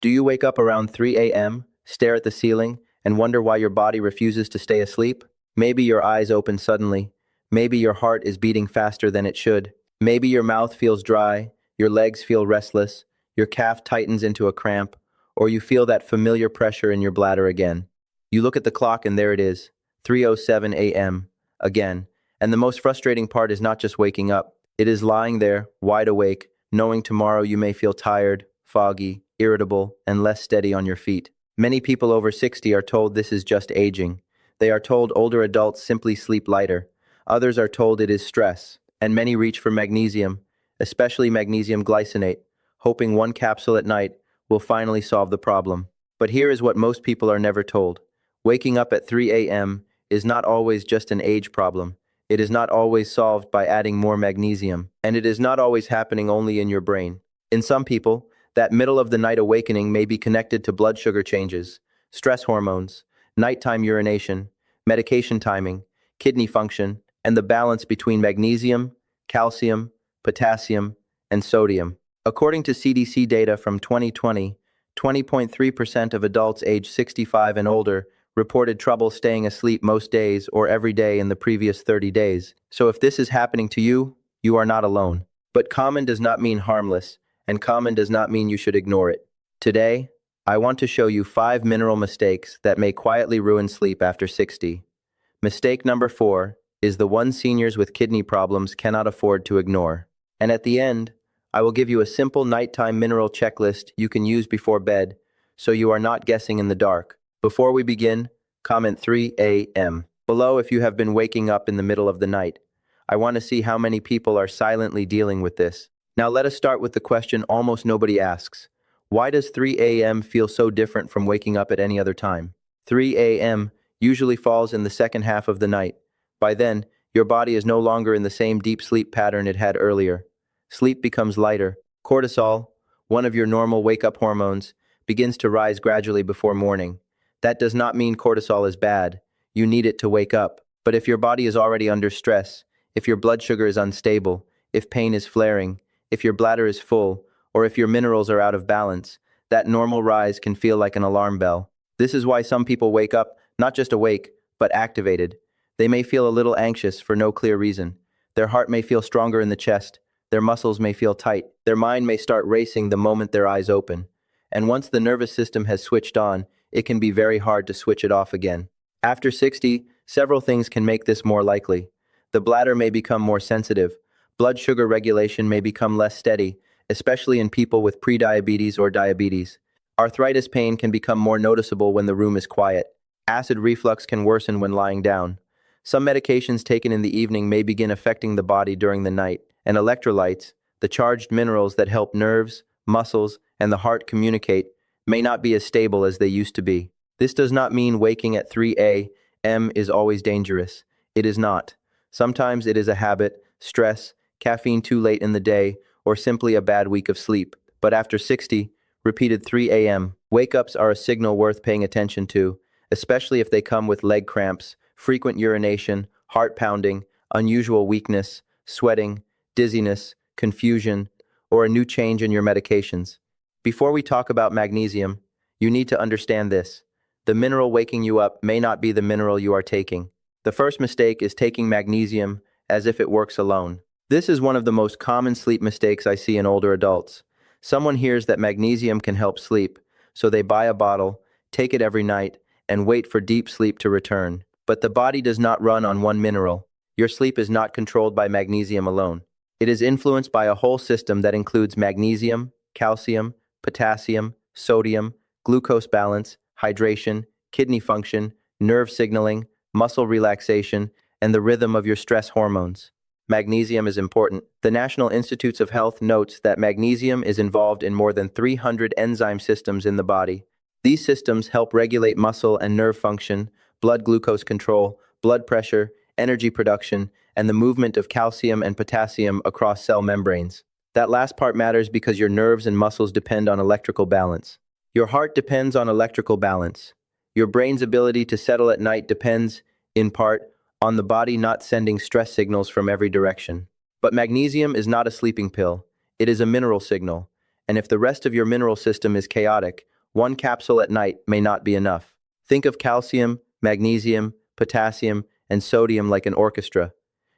Do you wake up around 3 a.m., stare at the ceiling, and wonder why your body refuses to stay asleep? Maybe your eyes open suddenly. Maybe your heart is beating faster than it should. Maybe your mouth feels dry, your legs feel restless, your calf tightens into a cramp, or you feel that familiar pressure in your bladder again. You look at the clock and there it is, 3:07 a.m. again. And the most frustrating part is not just waking up. It is lying there, wide awake, knowing tomorrow you may feel tired, foggy, irritable, and less steady on your feet. Many people over 60 are told this is just aging. They are told older adults simply sleep lighter. Others are told it is stress, and many reach for magnesium, especially magnesium glycinate, hoping one capsule at night will finally solve the problem. But here is what most people are never told. Waking up at 3 a.m. is not always just an age problem. It is not always solved by adding more magnesium, and it is not always happening only in your brain. In some people, that middle of the night awakening may be connected to blood sugar changes, stress hormones, nighttime urination, medication timing, kidney function, and the balance between magnesium, calcium, potassium, and sodium. According to CDC data from 2020, 20.3% of adults aged 65 and older reported trouble staying asleep most days or every day in the previous 30 days. So if this is happening to you, you are not alone. But common does not mean harmless, and common does not mean you should ignore it. Today, I want to show you 5 mineral mistakes that may quietly ruin sleep after 60. Mistake number 4 is the one seniors with kidney problems cannot afford to ignore. And at the end, I will give you a simple nighttime mineral checklist you can use before bed, so you are not guessing in the dark. Before we begin, comment 3 a.m. below if you have been waking up in the middle of the night. I want to see how many people are silently dealing with this. Now let us start with the question almost nobody asks. Why does 3 a.m. feel so different from waking up at any other time? 3 a.m. usually falls in the second half of the night. By then, your body is no longer in the same deep sleep pattern it had earlier. Sleep becomes lighter. Cortisol, one of your normal wake-up hormones, begins to rise gradually before morning. That does not mean cortisol is bad. You need it to wake up. But if your body is already under stress, if your blood sugar is unstable, if pain is flaring, if your bladder is full, or if your minerals are out of balance, that normal rise can feel like an alarm bell. This is why some people wake up, not just awake, but activated. They may feel a little anxious for no clear reason. Their heart may feel stronger in the chest. Their muscles may feel tight. Their mind may start racing the moment their eyes open. And once the nervous system has switched on, it can be very hard to switch it off again. After 60, several things can make this more likely. The bladder may become more sensitive. Blood sugar regulation may become less steady, especially in people with prediabetes or diabetes. Arthritis pain can become more noticeable when the room is quiet. Acid reflux can worsen when lying down. Some medications taken in the evening may begin affecting the body during the night, and electrolytes, the charged minerals that help nerves, muscles, and the heart communicate, may not be as stable as they used to be. This does not mean waking at 3 a.m. is always dangerous. It is not. Sometimes it is a habit, stress, caffeine too late in the day, or simply a bad week of sleep. But after 60, repeated 3 a.m. wake-ups are a signal worth paying attention to, especially if they come with leg cramps, frequent urination, heart pounding, unusual weakness, sweating, dizziness, confusion, or a new change in your medications. Before we talk about magnesium, you need to understand this. The mineral waking you up may not be the mineral you are taking. The first mistake is taking magnesium as if it works alone. This is one of the most common sleep mistakes I see in older adults. Someone hears that magnesium can help sleep, so they buy a bottle, take it every night, and wait for deep sleep to return. But the body does not run on one mineral. Your sleep is not controlled by magnesium alone. It is influenced by a whole system that includes magnesium, calcium, potassium, sodium, glucose balance, hydration, kidney function, nerve signaling, muscle relaxation, and the rhythm of your stress hormones. Magnesium is important. The National Institutes of Health notes that magnesium is involved in more than 300 enzyme systems in the body. These systems help regulate muscle and nerve function, blood glucose control, blood pressure, energy production, and the movement of calcium and potassium across cell membranes. That last part matters because your nerves and muscles depend on electrical balance. Your heart depends on electrical balance. Your brain's ability to settle at night depends, in part, on the body not sending stress signals from every direction. But magnesium is not a sleeping pill. It is a mineral signal. And if the rest of your mineral system is chaotic, One capsule at night may not be enough. Think of calcium, magnesium, potassium, and sodium like an orchestra.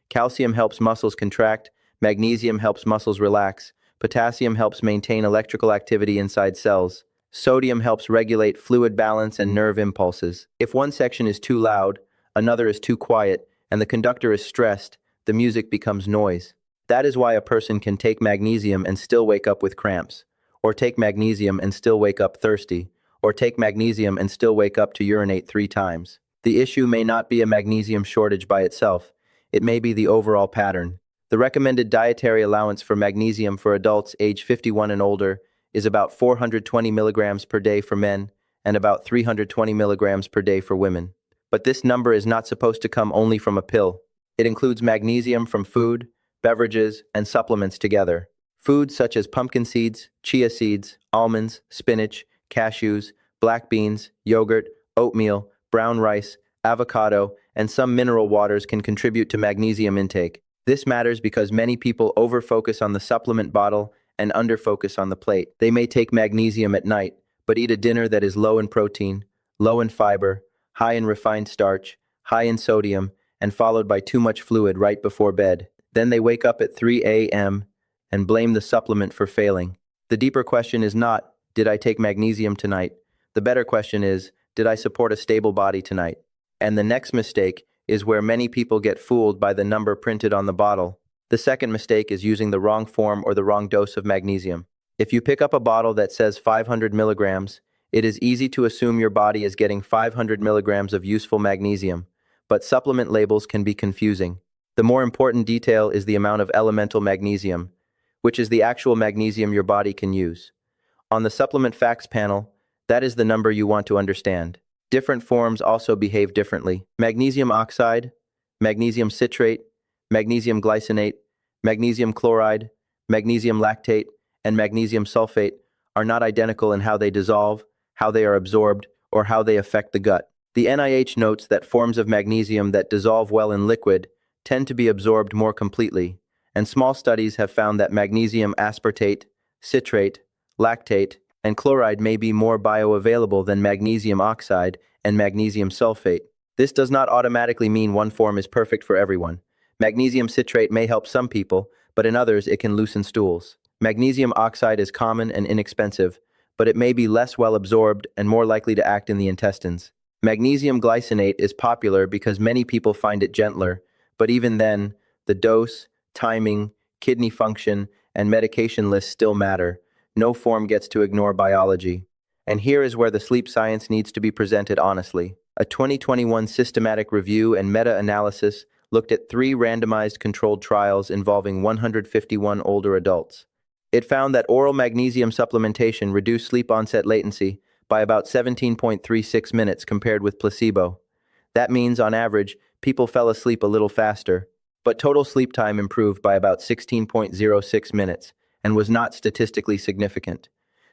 Calcium helps muscles contract, magnesium helps muscles relax, potassium helps maintain electrical activity inside cells. Sodium helps regulate fluid balance and nerve impulses. If one section is too loud, another is too quiet, and the conductor is stressed, the music becomes noise. That is why a person can take magnesium and still wake up with cramps, or take magnesium and still wake up thirsty, or take magnesium and still wake up to urinate 3 times. The issue may not be a magnesium shortage by itself. It may be the overall pattern. The recommended dietary allowance for magnesium for adults age 51 and older is about 420 milligrams per day for men and about 320 milligrams per day for women. But this number is not supposed to come only from a pill. It includes magnesium from food, beverages, and supplements together. Foods such as pumpkin seeds, chia seeds, almonds, spinach, cashews, black beans, yogurt, oatmeal, brown rice, avocado, and some mineral waters can contribute to magnesium intake. This matters because many people over-focus on the supplement bottle and under-focus on the plate. They may take magnesium at night, but eat a dinner that is low in protein, low in fiber, high in refined starch, high in sodium, and followed by too much fluid right before bed. Then they wake up at 3 a.m. and blame the supplement for failing. The deeper question is not, did I take magnesium tonight? The better question is, did I support a stable body tonight? And the next mistake is where many people get fooled by the number printed on the bottle. The second mistake is using the wrong form or the wrong dose of magnesium. If you pick up a bottle that says 500 milligrams, it is easy to assume your body is getting 500 milligrams of useful magnesium, but supplement labels can be confusing. The more important detail is the amount of elemental magnesium, which is the actual magnesium your body can use. On the supplement facts panel, that is the number you want to understand. Different forms also behave differently. Magnesium oxide, magnesium citrate, magnesium glycinate, magnesium chloride, magnesium lactate, and magnesium sulfate are not identical in how they dissolve, how they are absorbed, or how they affect the gut. The NIH notes that forms of magnesium that dissolve well in liquid tend to be absorbed more completely, and small studies have found that magnesium aspartate, citrate, lactate, and chloride may be more bioavailable than magnesium oxide and magnesium sulfate. This does not automatically mean one form is perfect for everyone. Magnesium citrate may help some people, but in others it can loosen stools. Magnesium oxide is common and inexpensive, but it may be less well absorbed and more likely to act in the intestines. Magnesium glycinate is popular because many people find it gentler, but even then, the dose, timing, kidney function, and medication lists still matter. No form gets to ignore biology. And here is where the sleep science needs to be presented honestly. A 2021 systematic review and meta-analysis looked at 3 randomized controlled trials involving 151 older adults. It found that oral magnesium supplementation reduced sleep onset latency by about 17.36 minutes compared with placebo. That means, on average, people fell asleep a little faster, but total sleep time improved by about 16.06 minutes and was not statistically significant.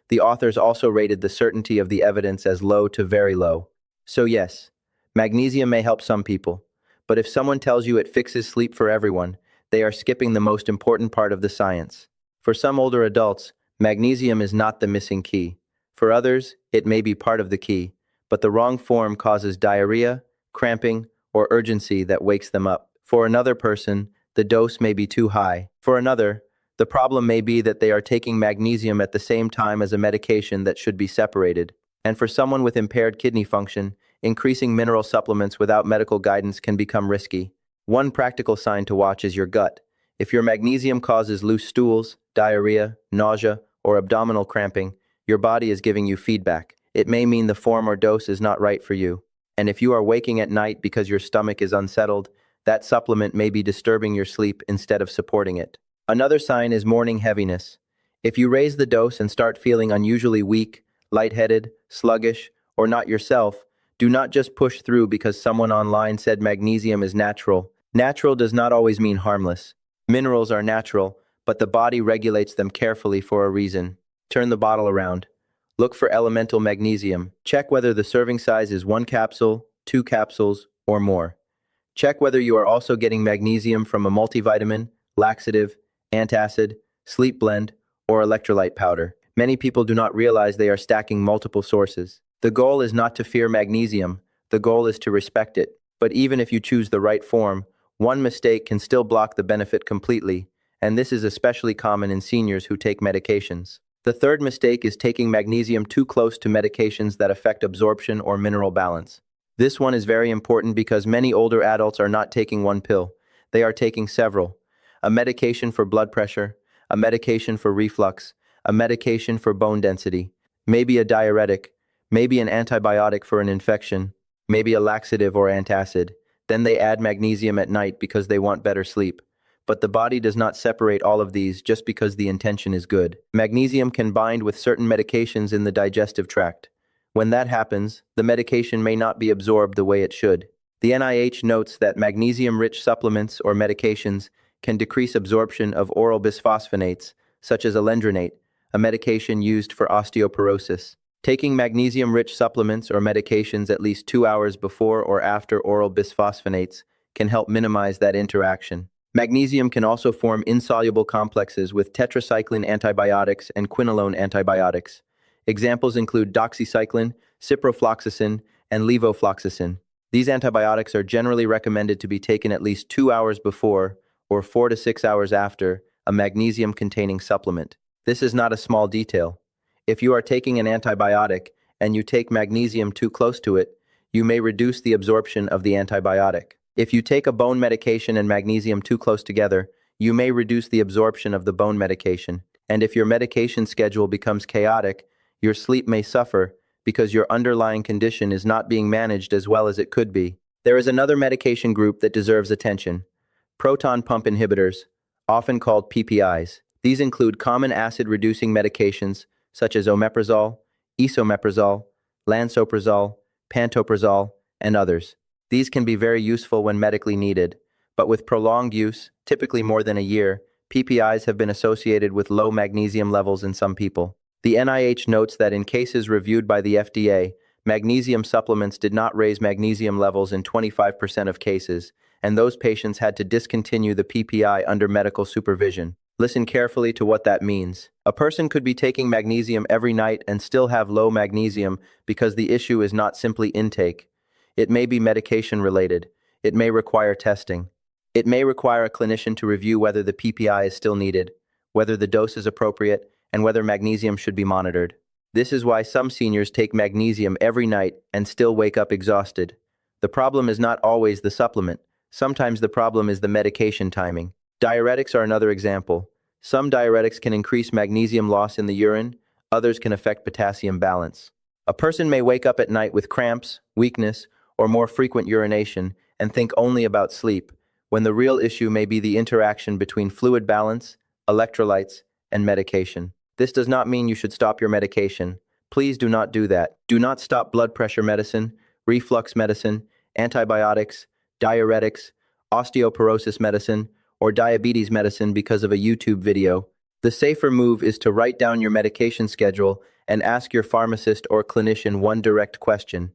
The authors also rated the certainty of the evidence as low to very low. So yes, magnesium may help some people, but if someone tells you it fixes sleep for everyone, they are skipping the most important part of the science. For some older adults, magnesium is not the missing key. For others, it may be part of the key, but the wrong form causes diarrhea, cramping, or urgency that wakes them up. For another person, the dose may be too high. For another, the problem may be that they are taking magnesium at the same time as a medication that should be separated. And for someone with impaired kidney function, increasing mineral supplements without medical guidance can become risky. One practical sign to watch is your gut. If your magnesium causes loose stools, diarrhea, nausea, or abdominal cramping, your body is giving you feedback. It may mean the form or dose is not right for you. And if you are waking at night because your stomach is unsettled, that supplement may be disturbing your sleep instead of supporting it. Another sign is morning heaviness. If you raise the dose and start feeling unusually weak, lightheaded, sluggish, or not yourself, do not just push through because someone online said magnesium is natural. Natural does not always mean harmless. Minerals are natural, but the body regulates them carefully for a reason. Turn the bottle around. Look for elemental magnesium. Check whether the serving size is 1 capsule, 2 capsules, or more. Check whether you are also getting magnesium from a multivitamin, laxative, antacid, sleep blend, or electrolyte powder. Many people do not realize they are stacking multiple sources. The goal is not to fear magnesium, the goal is to respect it. But even if you choose the right form, one mistake can still block the benefit completely, and this is especially common in seniors who take medications. The third mistake is taking magnesium too close to medications that affect absorption or mineral balance. This one is very important because many older adults are not taking one pill. They are taking several. A medication for blood pressure, a medication for reflux, a medication for bone density, maybe a diuretic, maybe an antibiotic for an infection, maybe a laxative or antacid. Then they add magnesium at night because they want better sleep. But the body does not separate all of these just because the intention is good. Magnesium can bind with certain medications in the digestive tract. When that happens, the medication may not be absorbed the way it should. The NIH notes that magnesium-rich supplements or medications can decrease absorption of oral bisphosphonates, such as alendronate, a medication used for osteoporosis. Taking magnesium-rich supplements or medications at least 2 hours before or after oral bisphosphonates can help minimize that interaction. Magnesium can also form insoluble complexes with tetracycline antibiotics and quinolone antibiotics. Examples include doxycycline, ciprofloxacin, and levofloxacin. These antibiotics are generally recommended to be taken at least 2 hours before or 4 to 6 hours after a magnesium-containing supplement. This is not a small detail. If you are taking an antibiotic and you take magnesium too close to it, you may reduce the absorption of the antibiotic. If you take a bone medication and magnesium too close together, you may reduce the absorption of the bone medication. And if your medication schedule becomes chaotic, your sleep may suffer because your underlying condition is not being managed as well as it could be. There is another medication group that deserves attention: proton pump inhibitors, often called PPIs. These include common acid-reducing medications such as omeprazole, esomeprazole, lansoprazole, pantoprazole, and others. These can be very useful when medically needed, but with prolonged use, typically more than a year, PPIs have been associated with low magnesium levels in some people. The NIH notes that in cases reviewed by the FDA, magnesium supplements did not raise magnesium levels in 25% of cases, and those patients had to discontinue the PPI under medical supervision. Listen carefully to what that means. A person could be taking magnesium every night and still have low magnesium because the issue is not simply intake. It may be medication related. It may require testing. It may require a clinician to review whether the PPI is still needed, whether the dose is appropriate, and whether magnesium should be monitored. This is why some seniors take magnesium every night and still wake up exhausted. The problem is not always the supplement. Sometimes the problem is the medication timing. Diuretics are another example. Some diuretics can increase magnesium loss in the urine, others can affect potassium balance. A person may wake up at night with cramps, weakness, or more frequent urination and think only about sleep, when the real issue may be the interaction between fluid balance, electrolytes, and medication. This does not mean you should stop your medication. Please do not do that. Do not stop blood pressure medicine, reflux medicine, antibiotics, diuretics, osteoporosis medicine, or diabetes medicine because of a YouTube video. The safer move is to write down your medication schedule and ask your pharmacist or clinician one direct question.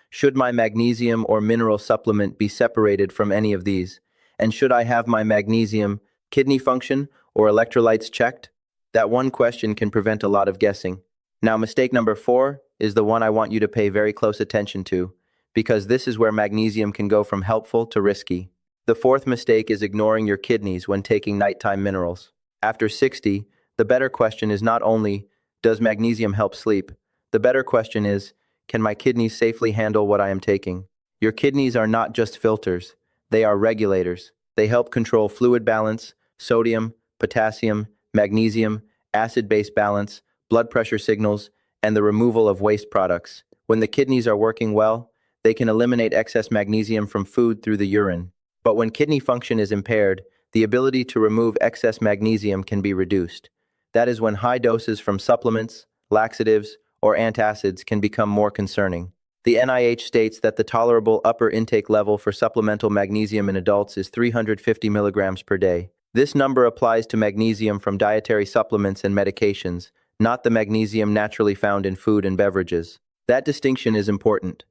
Should my magnesium or mineral supplement be separated from any of these? And should I have my magnesium, kidney function, or electrolytes checked? That one question can prevent a lot of guessing. Now, mistake number 4 is the one I want you to pay very close attention to, because this is where magnesium can go from helpful to risky. The fourth mistake is ignoring your kidneys when taking nighttime minerals. After 60, the better question is not only, does magnesium help sleep? The better question is, can my kidneys safely handle what I am taking? Your kidneys are not just filters, they are regulators. They help control fluid balance, sodium, potassium, magnesium, acid-base balance, blood pressure signals, and the removal of waste products. When the kidneys are working well, they can eliminate excess magnesium from food through the urine. But when kidney function is impaired, the ability to remove excess magnesium can be reduced. That is when high doses from supplements, laxatives, or antacids can become more concerning. The NIH states that the tolerable upper intake level for supplemental magnesium in adults is 350 milligrams per day. This number applies to magnesium from dietary supplements and medications, not the magnesium naturally found in food and beverages. That distinction is important.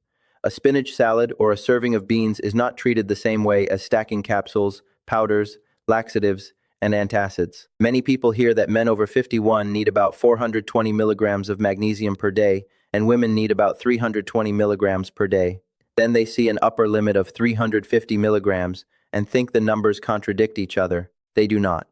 A spinach salad or a serving of beans is not treated the same way as stacking capsules, powders, laxatives, and antacids. Many people hear that men over 51 need about 420 milligrams of magnesium per day, and women need about 320 milligrams per day. Then they see an upper limit of 350 milligrams and think the numbers contradict each other. They do not.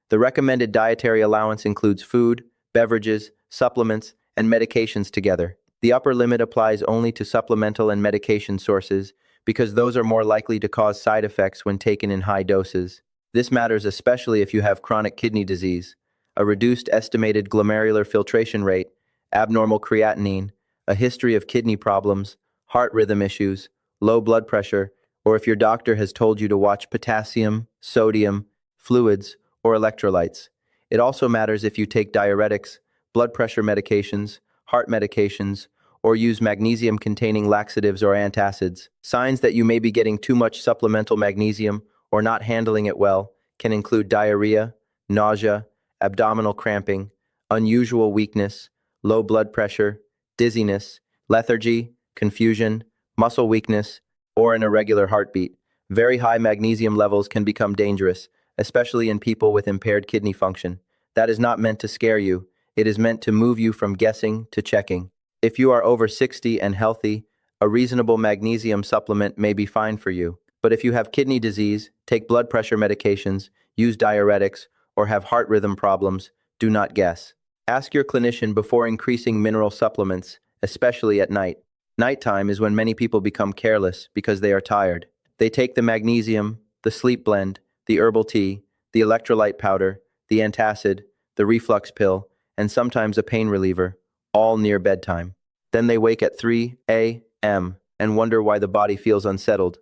The recommended dietary allowance includes food, beverages, supplements, and medications together. The upper limit applies only to supplemental and medication sources because those are more likely to cause side effects when taken in high doses. This matters especially if you have chronic kidney disease, a reduced estimated glomerular filtration rate, abnormal creatinine, a history of kidney problems, heart rhythm issues, low blood pressure, or if your doctor has told you to watch potassium, sodium, fluids, or electrolytes. It also matters if you take diuretics, blood pressure medications, heart medications, or use magnesium-containing laxatives or antacids. Signs that you may be getting too much supplemental magnesium or not handling it well can include diarrhea, nausea, abdominal cramping, unusual weakness, low blood pressure, dizziness, lethargy, confusion, muscle weakness, or an irregular heartbeat. Very high magnesium levels can become dangerous, especially in people with impaired kidney function. That is not meant to scare you. It is meant to move you from guessing to checking. If you are over 60 and healthy, a reasonable magnesium supplement may be fine for you. But if you have kidney disease, take blood pressure medications, use diuretics, or have heart rhythm problems, do not guess. Ask your clinician before increasing mineral supplements, especially at night. Nighttime is when many people become careless because they are tired. They take the magnesium, the sleep blend, the herbal tea, the electrolyte powder, the antacid, the reflux pill, and sometimes a pain reliever, all near bedtime. Then they wake at 3 a.m. and wonder why the body feels unsettled.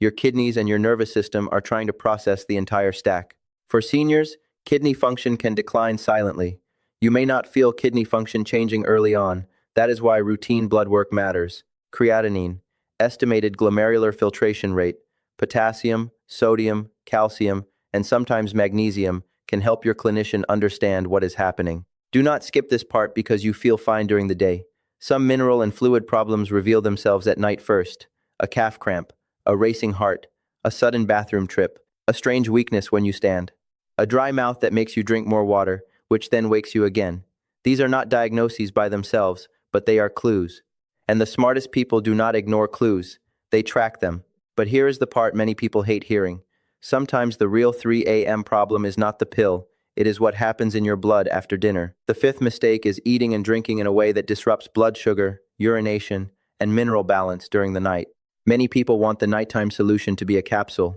Your kidneys and your nervous system are trying to process the entire stack. For seniors, kidney function can decline silently. You may not feel kidney function changing early on. That is why routine blood work matters. Creatinine, estimated glomerular filtration rate, potassium, sodium, calcium, and sometimes magnesium can help your clinician understand what is happening. Do not skip this part because you feel fine during the day. Some mineral and fluid problems reveal themselves at night first. A calf cramp, a racing heart, a sudden bathroom trip, a strange weakness when you stand, a dry mouth that makes you drink more water, which then wakes you again. These are not diagnoses by themselves, but they are clues. And the smartest people do not ignore clues. They track them. But here is the part many people hate hearing. Sometimes the real 3 a.m. problem is not the pill. It is what happens in your blood after dinner. The fifth mistake is eating and drinking in a way that disrupts blood sugar, urination, and mineral balance during the night. Many people want the nighttime solution to be a capsule.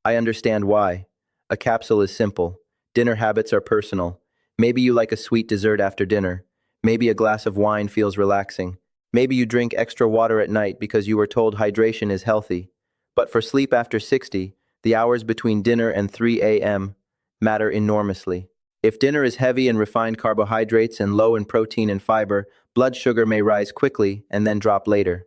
I understand why. A capsule is simple. Dinner habits are personal. Maybe you like a sweet dessert after dinner. Maybe a glass of wine feels relaxing. Maybe you drink extra water at night because you were told hydration is healthy. But for sleep after 60, the hours between dinner and 3 a.m. matter enormously. If dinner is heavy in refined carbohydrates and low in protein and fiber, blood sugar may rise quickly and then drop later.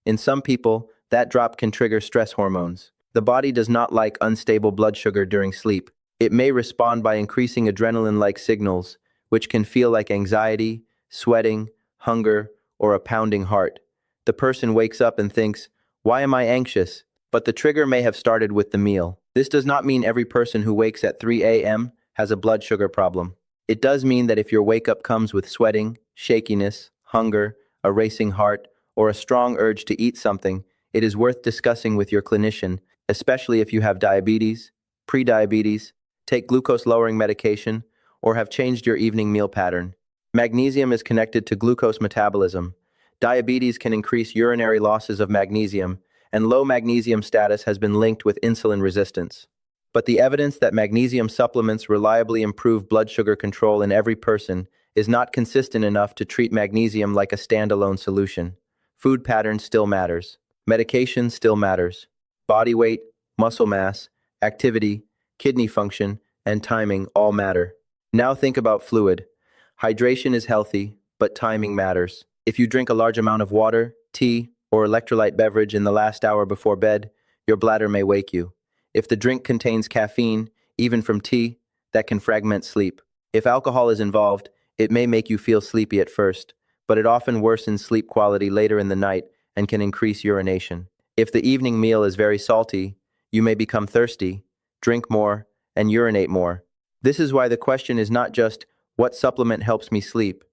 In some people, that drop can trigger stress hormones. The body does not like unstable blood sugar during sleep. It may respond by increasing adrenaline-like signals, which can feel like anxiety, sweating, hunger, or a pounding heart. The person wakes up and thinks, "Why am I anxious?" But the trigger may have started with the meal. This does not mean every person who wakes at 3 a.m. has a blood sugar problem. It does mean that if your wake-up comes with sweating, shakiness, hunger, a racing heart, or a strong urge to eat something, it is worth discussing with your clinician, especially if you have diabetes, prediabetes, take glucose-lowering medication, or have changed your evening meal pattern. Magnesium is connected to glucose metabolism. Diabetes can increase urinary losses of magnesium, and low magnesium status has been linked with insulin resistance. But the evidence that magnesium supplements reliably improve blood sugar control in every person is not consistent enough to treat magnesium like a standalone solution. Food pattern still matters. Medication still matters. Body weight, muscle mass, activity, kidney function, and timing all matter. Now think about fluid. Hydration is healthy, but timing matters. If you drink a large amount of water, tea, or electrolyte beverage in the last hour before bed, your bladder may wake you. If the drink contains caffeine, even from tea, that can fragment sleep. If alcohol is involved, it may make you feel sleepy at first, but it often worsens sleep quality later in the night and can increase urination. If the evening meal is very salty, you may become thirsty, drink more, and urinate more. This is why the question is not just, what supplement helps me sleep?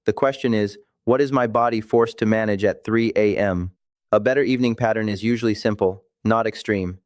The question is, what is my body forced to manage at 3 a.m.? A better evening pattern is usually simple, not extreme.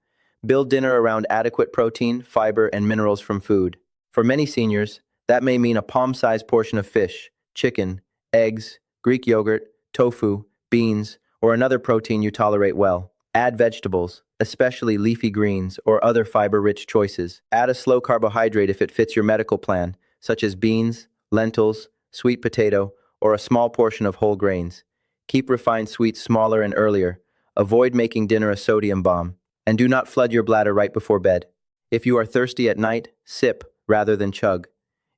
Build dinner around adequate protein, fiber, and minerals from food. For many seniors, that may mean a palm-sized portion of fish, chicken, eggs, Greek yogurt, tofu, beans, or another protein you tolerate well. Add vegetables, especially leafy greens or other fiber-rich choices. Add a slow carbohydrate if it fits your medical plan, such as beans, lentils, sweet potato, or a small portion of whole grains. Keep refined sweets smaller and earlier. Avoid making dinner a sodium bomb. And do not flood your bladder right before bed. If you are thirsty at night, sip rather than chug.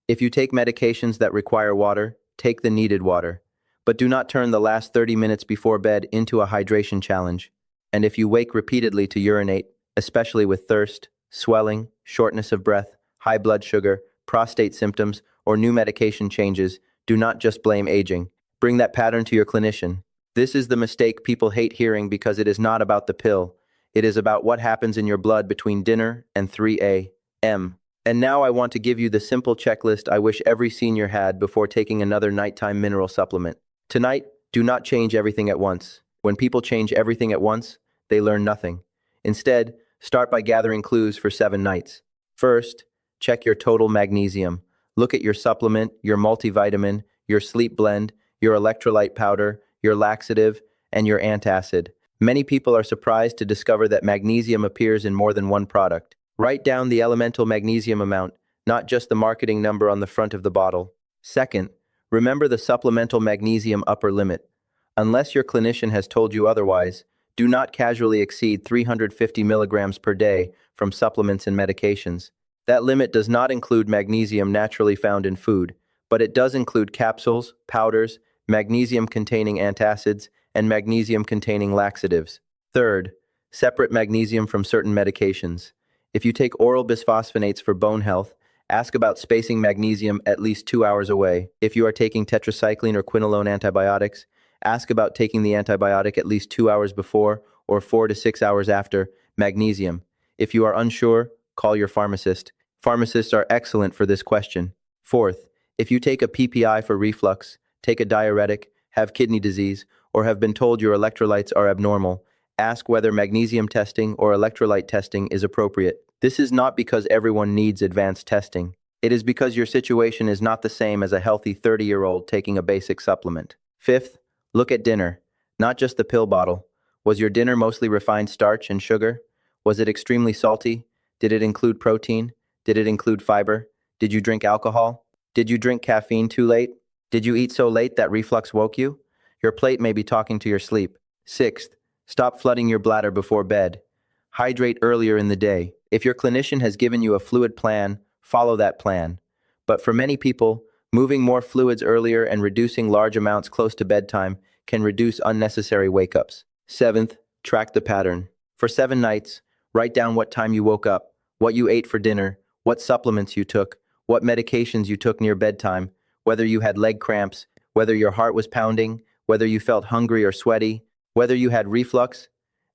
If you take medications that require water, take the needed water. But do not turn the last 30 minutes before bed into a hydration challenge. And if you wake repeatedly to urinate, especially with thirst, swelling, shortness of breath, high blood sugar, prostate symptoms, or new medication changes, do not just blame aging. Bring that pattern to your clinician. This is the mistake people hate hearing because it is not about the pill. It is about what happens in your blood between dinner and 3 a.m. And now I want to give you the simple checklist I wish every senior had before taking another nighttime mineral supplement. Tonight, do not change everything at once. When people change everything at once, they learn nothing. Instead, start by gathering clues for 7 nights. First, check your total magnesium. Look at your supplement, your multivitamin, your sleep blend, your electrolyte powder, your laxative, and your antacid. Many people are surprised to discover that magnesium appears in more than one product. Write down the elemental magnesium amount, not just the marketing number on the front of the bottle. Second, remember the supplemental magnesium upper limit. Unless your clinician has told you otherwise, do not casually exceed 350 milligrams per day from supplements and medications. That limit does not include magnesium naturally found in food, but it does include capsules, powders, magnesium-containing antacids, and magnesium-containing laxatives. Third, separate magnesium from certain medications. If you take oral bisphosphonates for bone health, ask about spacing magnesium at least 2 hours away. If you are taking tetracycline or quinolone antibiotics, ask about taking the antibiotic at least 2 hours before or 4 to 6 hours after magnesium. If you are unsure, call your pharmacist. Pharmacists are excellent for this question. Fourth, if you take a PPI for reflux, take a diuretic, have kidney disease, or have been told your electrolytes are abnormal, ask whether magnesium testing or electrolyte testing is appropriate. This is not because everyone needs advanced testing. It is because your situation is not the same as a healthy 30-year-old taking a basic supplement. Fifth, look at dinner, not just the pill bottle. Was your dinner mostly refined starch and sugar? Was it extremely salty? Did it include protein? Did it include fiber? Did you drink alcohol? Did you drink caffeine too late? Did you eat so late that reflux woke you? Your plate may be talking to your sleep. Sixth, stop flooding your bladder before bed. Hydrate earlier in the day. If your clinician has given you a fluid plan, follow that plan. But for many people, moving more fluids earlier and reducing large amounts close to bedtime can reduce unnecessary wake-ups. Seventh, track the pattern. For 7 nights, write down what time you woke up, what you ate for dinner, what supplements you took, what medications you took near bedtime, whether you had leg cramps, whether your heart was pounding, whether you felt hungry or sweaty, whether you had reflux,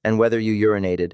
and whether you urinated.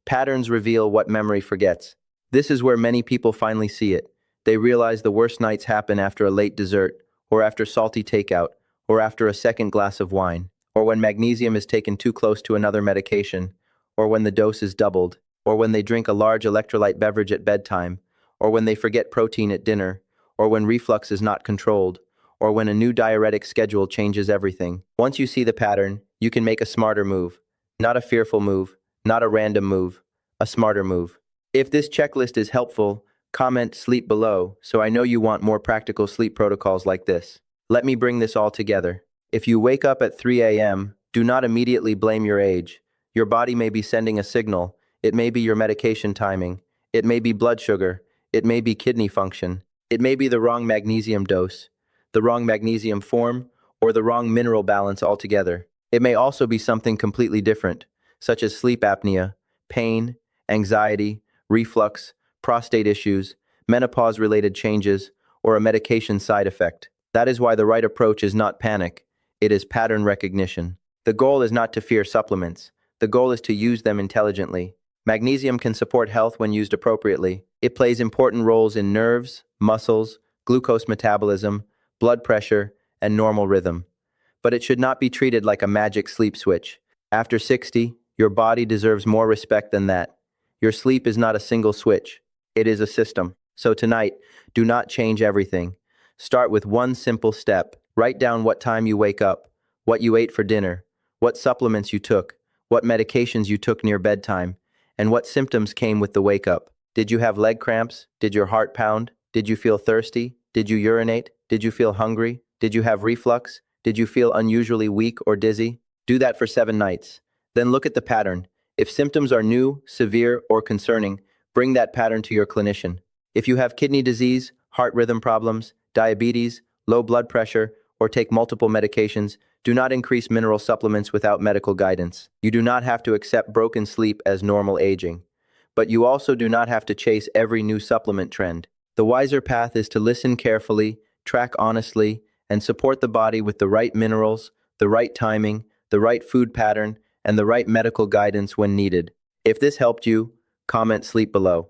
Patterns reveal what memory forgets. This is where many people finally see it. They realize the worst nights happen after a late dessert, or after salty takeout, or after a second glass of wine, or when magnesium is taken too close to another medication, or when the dose is doubled, or when they drink a large electrolyte beverage at bedtime, or when they forget protein at dinner, or when reflux is not controlled, or when a new diuretic schedule changes everything. Once you see the pattern, you can make a smarter move. Not a fearful move, not a random move, a smarter move. If this checklist is helpful, comment sleep below so I know you want more practical sleep protocols like this. Let me bring this all together. If you wake up at 3 a.m., do not immediately blame your age. Your body may be sending a signal. It may be your medication timing. It may be blood sugar. It may be kidney function. It may be the wrong magnesium dose, the wrong magnesium form, or the wrong mineral balance altogether. It may also be something completely different, such as sleep apnea, pain, anxiety, reflux, prostate issues, menopause-related changes, or a medication side effect. That is why the right approach is not panic, it is pattern recognition. The goal is not to fear supplements. The goal is to use them intelligently. Magnesium can support health when used appropriately. It plays important roles in nerves, muscles, glucose metabolism, blood pressure, and normal rhythm. But it should not be treated like a magic sleep switch. After 60, your body deserves more respect than that. Your sleep is not a single switch. It is a system. So tonight, do not change everything. Start with one simple step. Write down what time you wake up, what you ate for dinner, what supplements you took, what medications you took near bedtime, and what symptoms came with the wake up. Did you have leg cramps? Did your heart pound? Did you feel thirsty? Did you urinate? Did you feel hungry? Did you have reflux? Did you feel unusually weak or dizzy? Do that for 7 nights. Then look at the pattern. If symptoms are new, severe, or concerning, bring that pattern to your clinician. If you have kidney disease, heart rhythm problems, diabetes, low blood pressure, or take multiple medications, do not increase mineral supplements without medical guidance. You do not have to accept broken sleep as normal aging. But you also do not have to chase every new supplement trend. The wiser path is to listen carefully, track honestly, and support the body with the right minerals, the right timing, the right food pattern, and the right medical guidance when needed. If this helped you, comment sleep below.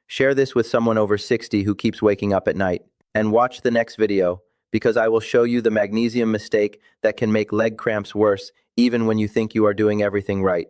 Share this with someone over 60 who keeps waking up at night. And watch the next video, because I will show you the magnesium mistake that can make leg cramps worse even when you think you are doing everything right.